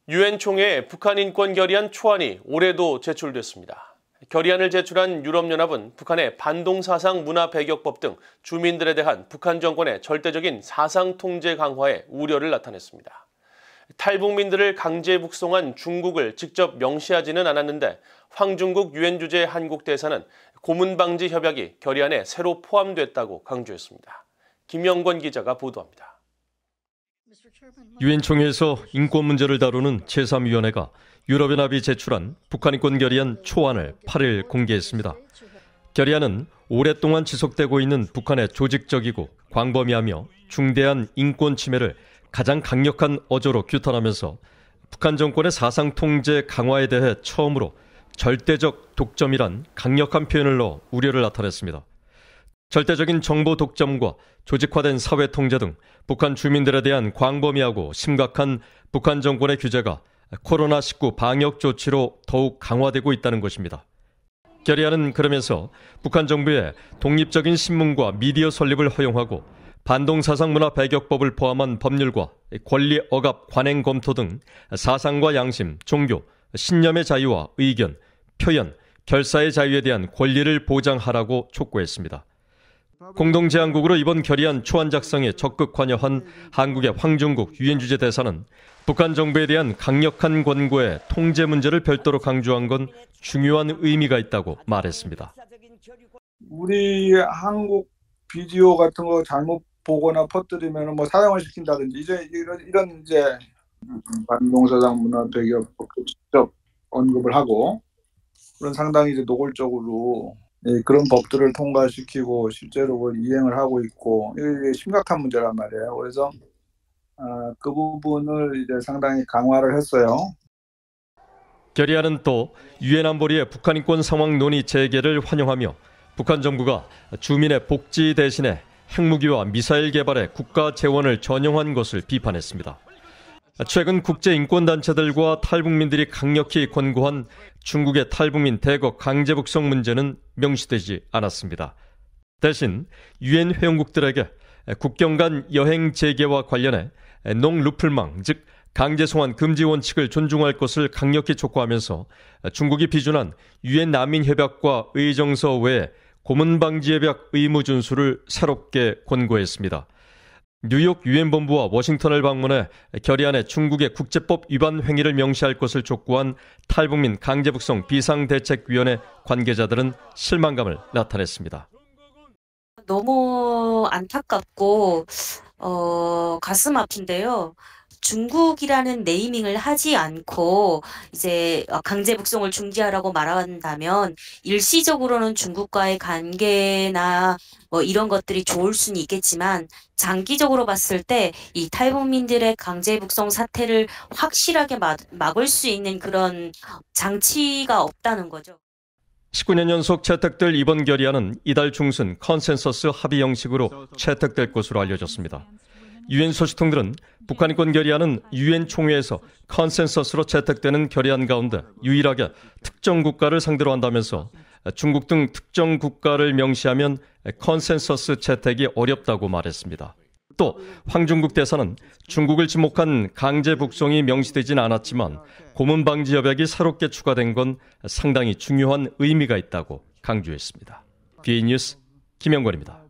유엔 총회에 북한 인권 결의안 초안이 올해도 제출됐습니다. 결의안을 제출한 유럽연합은 북한의 반동사상 문화 배격법 등 주민들에 대한 북한 정권의 절대적인 사상 통제 강화에 우려를 나타냈습니다. 탈북민들을 강제 북송한 중국을 직접 명시하지는 않았는데 황중국 유엔 주재 한국 대사는 고문 방지 협약이 결의안에 새로 포함됐다고 강조했습니다. 김영권 기자가 보도합니다. 유엔 총회에서 인권 문제를 다루는 제3위원회가 유럽연합이 제출한 북한 인권 결의안 초안을 8일 공개했습니다. 결의안은 오랫동안 지속되고 있는 북한의 조직적이고 광범위하며 중대한 인권 침해를 가장 강력한 어조로 규탄하면서 북한 정권의 사상 통제 강화에 대해 처음으로 절대적 독점이란 강력한 표현을 넣어 우려를 나타냈습니다. 절대적인 정보 독점과 조직화된 사회 통제 등 북한 주민들에 대한 광범위하고 심각한 북한 정권의 규제가 코로나19 방역 조치로 더욱 강화되고 있다는 것입니다. 결의안은 그러면서 북한 정부의 독립적인 신문과 미디어 설립을 허용하고 반동사상 문화 배격법을 포함한 법률과 권리 억압 관행 검토 등 사상과 양심, 종교, 신념의 자유와 의견, 표현, 결사의 자유에 대한 권리를 보장하라고 촉구했습니다. 공동제안국으로 이번 결의안 초안 작성에 적극 관여한 한국의 황중국 유엔 주재 대사는 북한 정부에 대한 강력한 권고에 통제 문제를 별도로 강조한 건 중요한 의미가 있다고 말했습니다. 우리 한국 비디오 같은 거 잘못 보거나 퍼뜨리면 사형을 시킨다든지 이런 반동사상 문화 배격법 직접 언급을 하고 그런 상당히 노골적으로 그런 법들을 통과시키고 실제로 이행을 하고 있고 이게 심각한 문제란 말이에요. 그래서 그 부분을 상당히 강화를 했어요. 결의안은 또 유엔 안보리의 북한 인권 상황 논의 재개를 환영하며 북한 정부가 주민의 복지 대신에 핵무기와 미사일 개발에 국가 재원을 전용한 것을 비판했습니다. 최근 국제인권단체들과 탈북민들이 강력히 권고한 중국의 탈북민 대거 강제 북송 문제는 명시되지 않았습니다. 대신 유엔 회원국들에게 국경 간 여행 재개와 관련해 농루플망, 즉 강제 송환 금지 원칙을 존중할 것을 강력히 촉구하면서 중국이 비준한 유엔 난민협약과 의정서 외에 고문방지협약 의무 준수를 새롭게 권고했습니다. 뉴욕 유엔본부와 워싱턴을 방문해 결의안에 중국의 국제법 위반 행위를 명시할 것을 촉구한 탈북민 강제북송 비상대책위원회 관계자들은 실망감을 나타냈습니다. 너무 안타깝고 가슴 아픈데요. 중국이라는 네이밍을 하지 않고 이제 강제 북송을 중지하라고 말한다면 일시적으로는 중국과의 관계나 이런 것들이 좋을 수는 있겠지만 장기적으로 봤을 때 이 탈북민들의 강제 북송 사태를 확실하게 막을 수 있는 그런 장치가 없다는 거죠. 19년 연속 채택될 이번 결의안은 이달 중순 컨센서스 합의 형식으로 채택될 것으로 알려졌습니다. 유엔 소식통들은 북한 인권 결의안은 유엔 총회에서 컨센서스로 채택되는 결의안 가운데 유일하게 특정 국가를 상대로 한다면서 중국 등 특정 국가를 명시하면 컨센서스 채택이 어렵다고 말했습니다. 또 황중국 대사는 중국을 지목한 강제 북송이 명시되진 않았지만 고문 방지 협약이 새롭게 추가된 건 상당히 중요한 의미가 있다고 강조했습니다. BA 뉴스 김영권입니다.